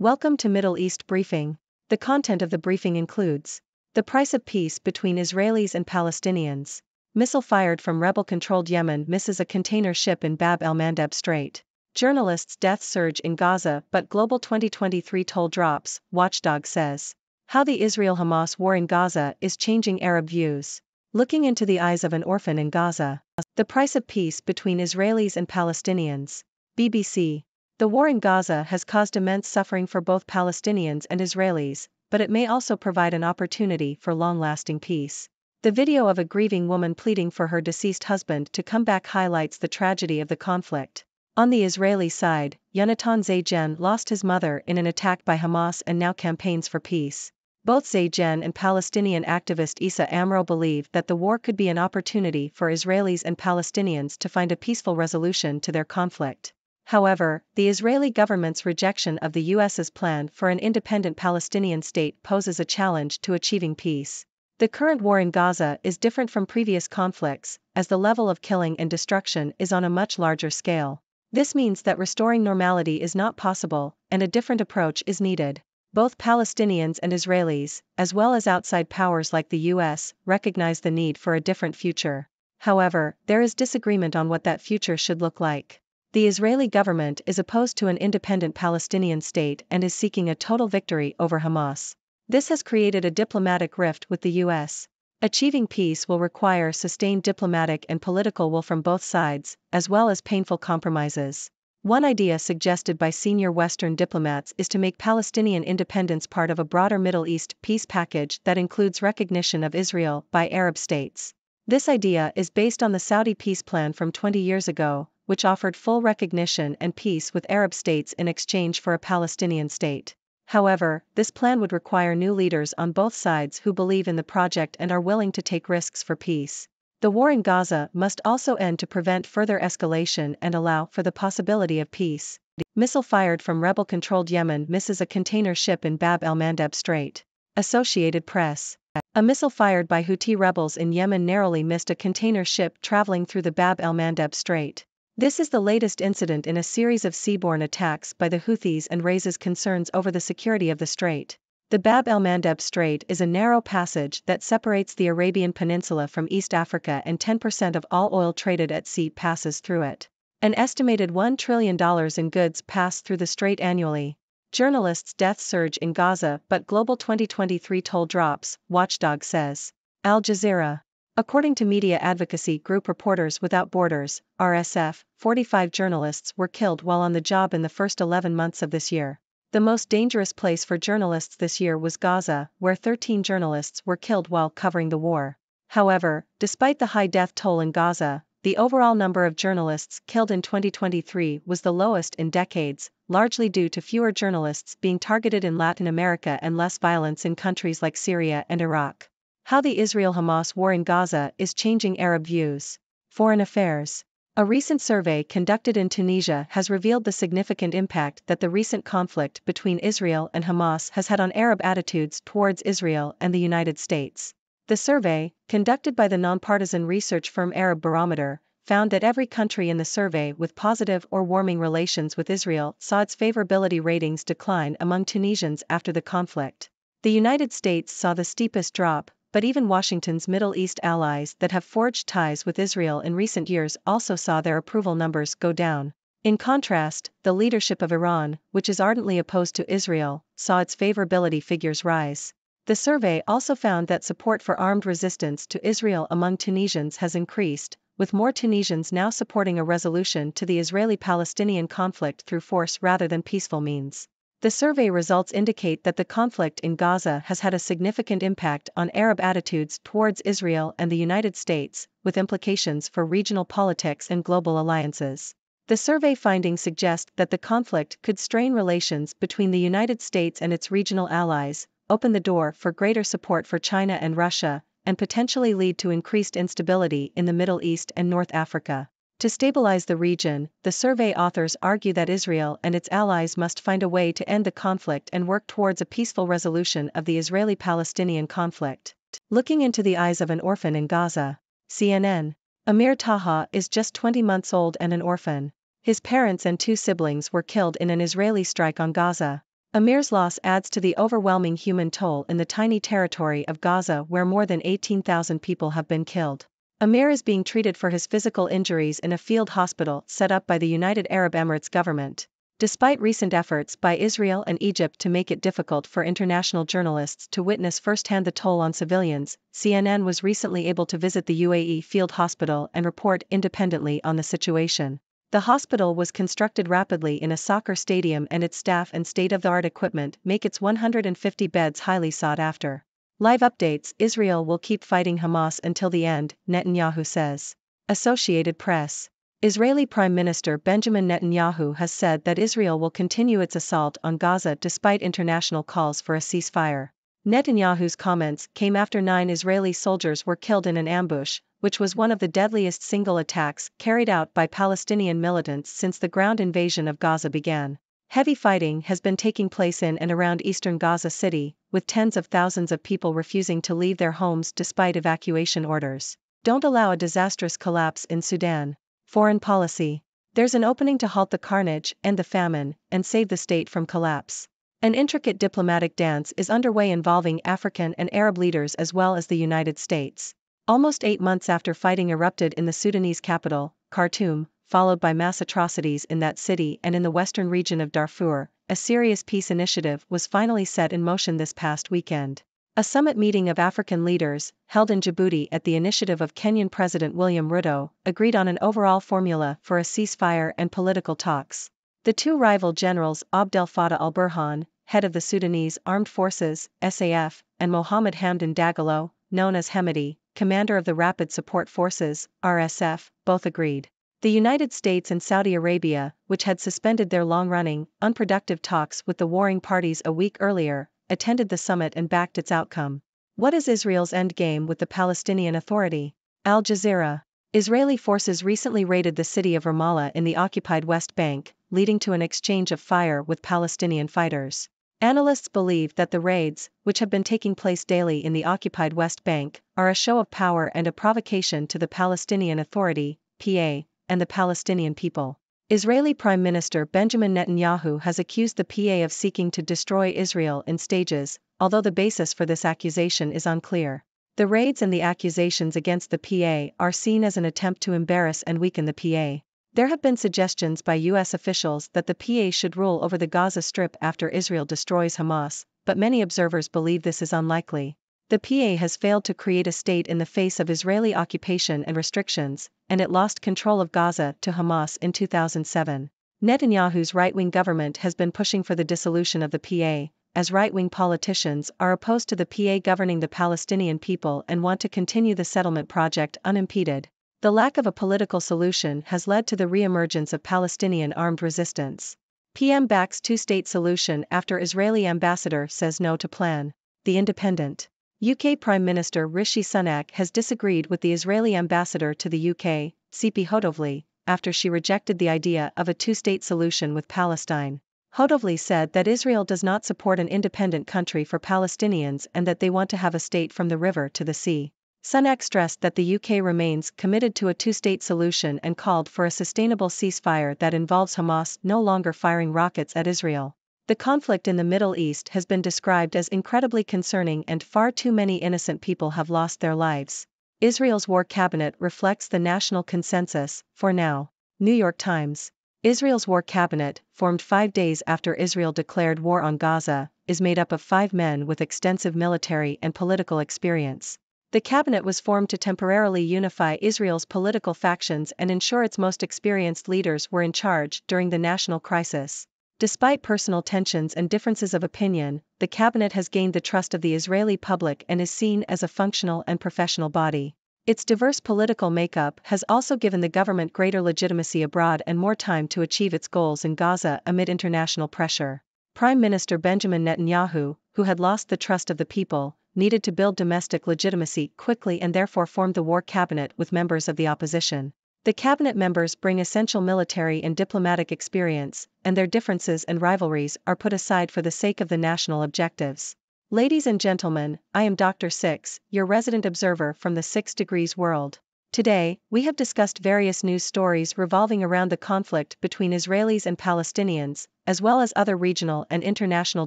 Welcome to Middle East Briefing. The content of the briefing includes the price of peace between Israelis and Palestinians. Missile fired from rebel-controlled Yemen misses a container ship in Bab el-Mandeb Strait. Journalists' death surge in Gaza but global 2023 toll drops, watchdog says. How the Israel-Hamas war in Gaza is changing Arab views. Looking into the eyes of an orphan in Gaza. The price of peace between Israelis and Palestinians. BBC. The war in Gaza has caused immense suffering for both Palestinians and Israelis, but it may also provide an opportunity for long-lasting peace. The video of a grieving woman pleading for her deceased husband to come back highlights the tragedy of the conflict. On the Israeli side, Yonatan Zaygen lost his mother in an attack by Hamas and now campaigns for peace. Both Zaygen and Palestinian activist Issa Amro believe that the war could be an opportunity for Israelis and Palestinians to find a peaceful resolution to their conflict. However, the Israeli government's rejection of the U.S.'s plan for an independent Palestinian state poses a challenge to achieving peace. The current war in Gaza is different from previous conflicts, as the level of killing and destruction is on a much larger scale. This means that restoring normality is not possible, and a different approach is needed. Both Palestinians and Israelis, as well as outside powers like the U.S., recognize the need for a different future. However, there is disagreement on what that future should look like. The Israeli government is opposed to an independent Palestinian state and is seeking a total victory over Hamas. This has created a diplomatic rift with the U.S. Achieving peace will require sustained diplomatic and political will from both sides, as well as painful compromises. One idea suggested by senior Western diplomats is to make Palestinian independence part of a broader Middle East peace package that includes recognition of Israel by Arab states. This idea is based on the Saudi peace plan from 20 years ago, which offered full recognition and peace with Arab states in exchange for a Palestinian state. However, this plan would require new leaders on both sides who believe in the project and are willing to take risks for peace. The war in Gaza must also end to prevent further escalation and allow for the possibility of peace. Missile fired from rebel-controlled Yemen misses a container ship in Bab el-Mandeb Strait. Associated Press. A missile fired by Houthi rebels in Yemen narrowly missed a container ship traveling through the Bab el-Mandeb Strait. This is the latest incident in a series of seaborne attacks by the Houthis and raises concerns over the security of the strait. The Bab el-Mandeb Strait is a narrow passage that separates the Arabian Peninsula from East Africa, and 10% of all oil traded at sea passes through it. An estimated $1 trillion in goods pass through the strait annually. Journalists' death surge in Gaza but global 2023 toll drops, watchdog says. Al Jazeera. According to media advocacy group Reporters Without Borders, RSF, 45 journalists were killed while on the job in the first 11 months of this year. The most dangerous place for journalists this year was Gaza, where 13 journalists were killed while covering the war. However, despite the high death toll in Gaza, the overall number of journalists killed in 2023 was the lowest in decades, largely due to fewer journalists being targeted in Latin America and less violence in countries like Syria and Iraq. How the Israel-Hamas war in Gaza is changing Arab views. Foreign Affairs. A recent survey conducted in Tunisia has revealed the significant impact that the recent conflict between Israel and Hamas has had on Arab attitudes towards Israel and the United States. The survey, conducted by the nonpartisan research firm Arab Barometer, found that every country in the survey with positive or warming relations with Israel saw its favorability ratings decline among Tunisians after the conflict. The United States saw the steepest drop, but even Washington's Middle East allies that have forged ties with Israel in recent years also saw their approval numbers go down. In contrast, the leadership of Iran, which is ardently opposed to Israel, saw its favorability figures rise. The survey also found that support for armed resistance to Israel among Tunisians has increased, with more Tunisians now supporting a resolution to the Israeli-Palestinian conflict through force rather than peaceful means. The survey results indicate that the conflict in Gaza has had a significant impact on Arab attitudes towards Israel and the United States, with implications for regional politics and global alliances. The survey findings suggest that the conflict could strain relations between the United States and its regional allies, open the door for greater support for China and Russia, and potentially lead to increased instability in the Middle East and North Africa. To stabilize the region, the survey authors argue that Israel and its allies must find a way to end the conflict and work towards a peaceful resolution of the Israeli-Palestinian conflict. Looking into the eyes of an orphan in Gaza. CNN. Amir Taha is just 20 months old and an orphan. His parents and 2 siblings were killed in an Israeli strike on Gaza. Amir's loss adds to the overwhelming human toll in the tiny territory of Gaza where more than 18,000 people have been killed. Amir is being treated for his physical injuries in a field hospital set up by the United Arab Emirates government. Despite recent efforts by Israel and Egypt to make it difficult for international journalists to witness firsthand the toll on civilians, CNN was recently able to visit the UAE field hospital and report independently on the situation. The hospital was constructed rapidly in a soccer stadium and its staff and state-of-the-art equipment make its 150 beds highly sought after. Live updates: Israel will keep fighting Hamas until the end, Netanyahu says. Associated Press. Israeli Prime Minister Benjamin Netanyahu has said that Israel will continue its assault on Gaza despite international calls for a ceasefire. Netanyahu's comments came after 9 Israeli soldiers were killed in an ambush, which was one of the deadliest single attacks carried out by Palestinian militants since the ground invasion of Gaza began. Heavy fighting has been taking place in and around eastern Gaza City, with tens of thousands of people refusing to leave their homes despite evacuation orders. Don't allow a disastrous collapse in Sudan. Foreign policy. There's an opening to halt the carnage and the famine, and save the state from collapse. An intricate diplomatic dance is underway involving African and Arab leaders as well as the United States. Almost 8 months after fighting erupted in the Sudanese capital, Khartoum, followed by mass atrocities in that city and in the western region of Darfur, a serious peace initiative was finally set in motion this past weekend. A summit meeting of African leaders, held in Djibouti at the initiative of Kenyan President William Ruto, agreed on an overall formula for a ceasefire and political talks. The two rival generals Abdel Fattah al-Burhan, head of the Sudanese Armed Forces, SAF, and Mohamed Hamdan Dagalo, known as Hemedti, commander of the Rapid Support Forces, RSF, both agreed. The United States and Saudi Arabia, which had suspended their long-running, unproductive talks with the warring parties a week earlier, attended the summit and backed its outcome. What is Israel's endgame with the Palestinian Authority? Al Jazeera. Israeli forces recently raided the city of Ramallah in the occupied West Bank, leading to an exchange of fire with Palestinian fighters. Analysts believe that the raids, which have been taking place daily in the occupied West Bank, are a show of power and a provocation to the Palestinian Authority, PA, and the Palestinian people. Israeli Prime Minister Benjamin Netanyahu has accused the PA of seeking to destroy Israel in stages, although the basis for this accusation is unclear. The raids and the accusations against the PA are seen as an attempt to embarrass and weaken the PA. There have been suggestions by U.S. officials that the PA should rule over the Gaza Strip after Israel destroys Hamas, but many observers believe this is unlikely. The PA has failed to create a state in the face of Israeli occupation and restrictions, and it lost control of Gaza to Hamas in 2007. Netanyahu's right-wing government has been pushing for the dissolution of the PA, as right-wing politicians are opposed to the PA governing the Palestinian people and want to continue the settlement project unimpeded. The lack of a political solution has led to the re-emergence of Palestinian armed resistance. PM backs two-state solution after Israeli ambassador says no to plan. The Independent. UK Prime Minister Rishi Sunak has disagreed with the Israeli ambassador to the UK, Tzipi Hotovely, after she rejected the idea of a two-state solution with Palestine. Hotovely said that Israel does not support an independent country for Palestinians and that they want to have a state from the river to the sea. Sunak stressed that the UK remains committed to a two-state solution and called for a sustainable ceasefire that involves Hamas no longer firing rockets at Israel. The conflict in the Middle East has been described as incredibly concerning and far too many innocent people have lost their lives. Israel's war cabinet reflects the national consensus, for now. New York Times. Israel's war cabinet, formed 5 days after Israel declared war on Gaza, is made up of 5 men with extensive military and political experience. The cabinet was formed to temporarily unify Israel's political factions and ensure its most experienced leaders were in charge during the national crisis. Despite personal tensions and differences of opinion, the cabinet has gained the trust of the Israeli public and is seen as a functional and professional body. Its diverse political makeup has also given the government greater legitimacy abroad and more time to achieve its goals in Gaza amid international pressure. Prime Minister Benjamin Netanyahu, who had lost the trust of the people, needed to build domestic legitimacy quickly and therefore formed the war cabinet with members of the opposition. The cabinet members bring essential military and diplomatic experience, and their differences and rivalries are put aside for the sake of the national objectives. Ladies and gentlemen, I am Dr. Six, your resident observer from the 6 Degrees world. Today, we have discussed various news stories revolving around the conflict between Israelis and Palestinians, as well as other regional and international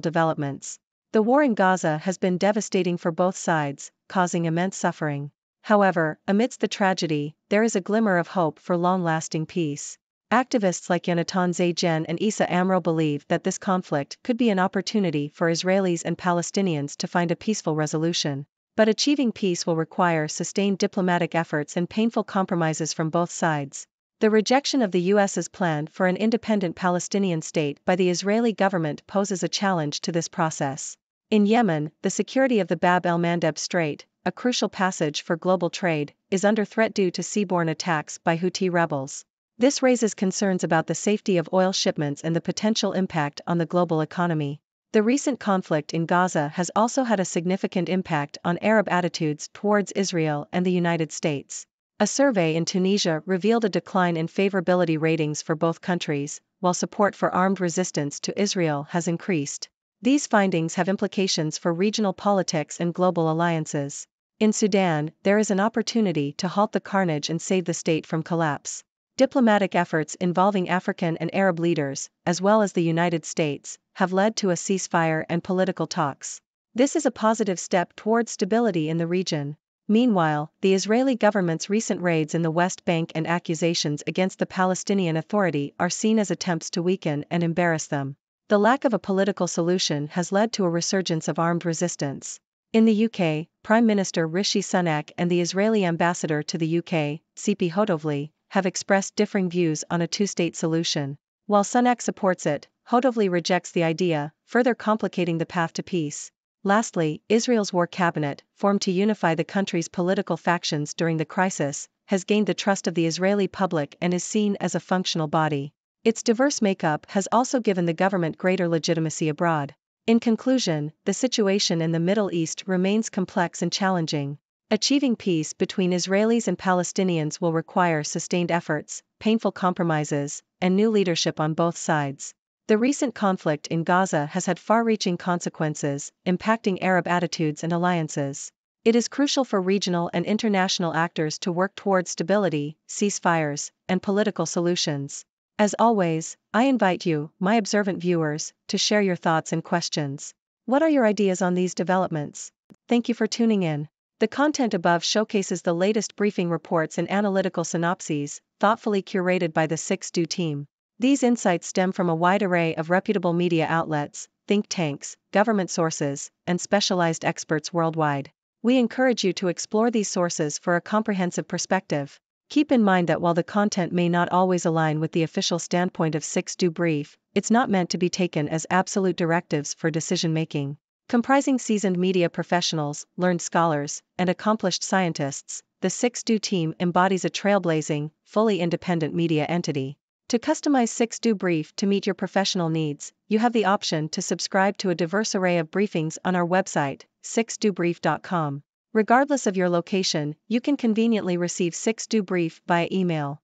developments. The war in Gaza has been devastating for both sides, causing immense suffering. However, amidst the tragedy, there is a glimmer of hope for long-lasting peace. Activists like Yonatan Zaygen and Issa Amro believe that this conflict could be an opportunity for Israelis and Palestinians to find a peaceful resolution. But achieving peace will require sustained diplomatic efforts and painful compromises from both sides. The rejection of the U.S.'s plan for an independent Palestinian state by the Israeli government poses a challenge to this process. In Yemen, the security of the Bab el-Mandeb Strait, a crucial passage for global trade, is under threat due to seaborne attacks by Houthi rebels. This raises concerns about the safety of oil shipments and the potential impact on the global economy. The recent conflict in Gaza has also had a significant impact on Arab attitudes towards Israel and the United States. A survey in Tunisia revealed a decline in favorability ratings for both countries, while support for armed resistance to Israel has increased. These findings have implications for regional politics and global alliances. In Sudan, there is an opportunity to halt the carnage and save the state from collapse. Diplomatic efforts involving African and Arab leaders, as well as the United States, have led to a ceasefire and political talks. This is a positive step toward stability in the region. Meanwhile, the Israeli government's recent raids in the West Bank and accusations against the Palestinian Authority are seen as attempts to weaken and embarrass them. The lack of a political solution has led to a resurgence of armed resistance. In the UK, Prime Minister Rishi Sunak and the Israeli ambassador to the UK, Tzipi Hotovely, have expressed differing views on a two-state solution. While Sunak supports it, Hotovely rejects the idea, further complicating the path to peace. Lastly, Israel's war cabinet, formed to unify the country's political factions during the crisis, has gained the trust of the Israeli public and is seen as a functional body. Its diverse makeup has also given the government greater legitimacy abroad. In conclusion, the situation in the Middle East remains complex and challenging. Achieving peace between Israelis and Palestinians will require sustained efforts, painful compromises, and new leadership on both sides. The recent conflict in Gaza has had far-reaching consequences, impacting Arab attitudes and alliances. It is crucial for regional and international actors to work towards stability, ceasefires, and political solutions. As always, I invite you, my observant viewers, to share your thoughts and questions. What are your ideas on these developments? Thank you for tuning in. The content above showcases the latest briefing reports and analytical synopses, thoughtfully curated by the 6Do team. These insights stem from a wide array of reputable media outlets, think tanks, government sources, and specialized experts worldwide. We encourage you to explore these sources for a comprehensive perspective. Keep in mind that while the content may not always align with the official standpoint of 6Do Brief, it's not meant to be taken as absolute directives for decision-making. Comprising seasoned media professionals, learned scholars, and accomplished scientists, the 6Do team embodies a trailblazing, fully independent media entity. To customize 6Do Brief to meet your professional needs, you have the option to subscribe to a diverse array of briefings on our website, 6dobrief.com. Regardless of your location, you can conveniently receive 6Do Brief via email.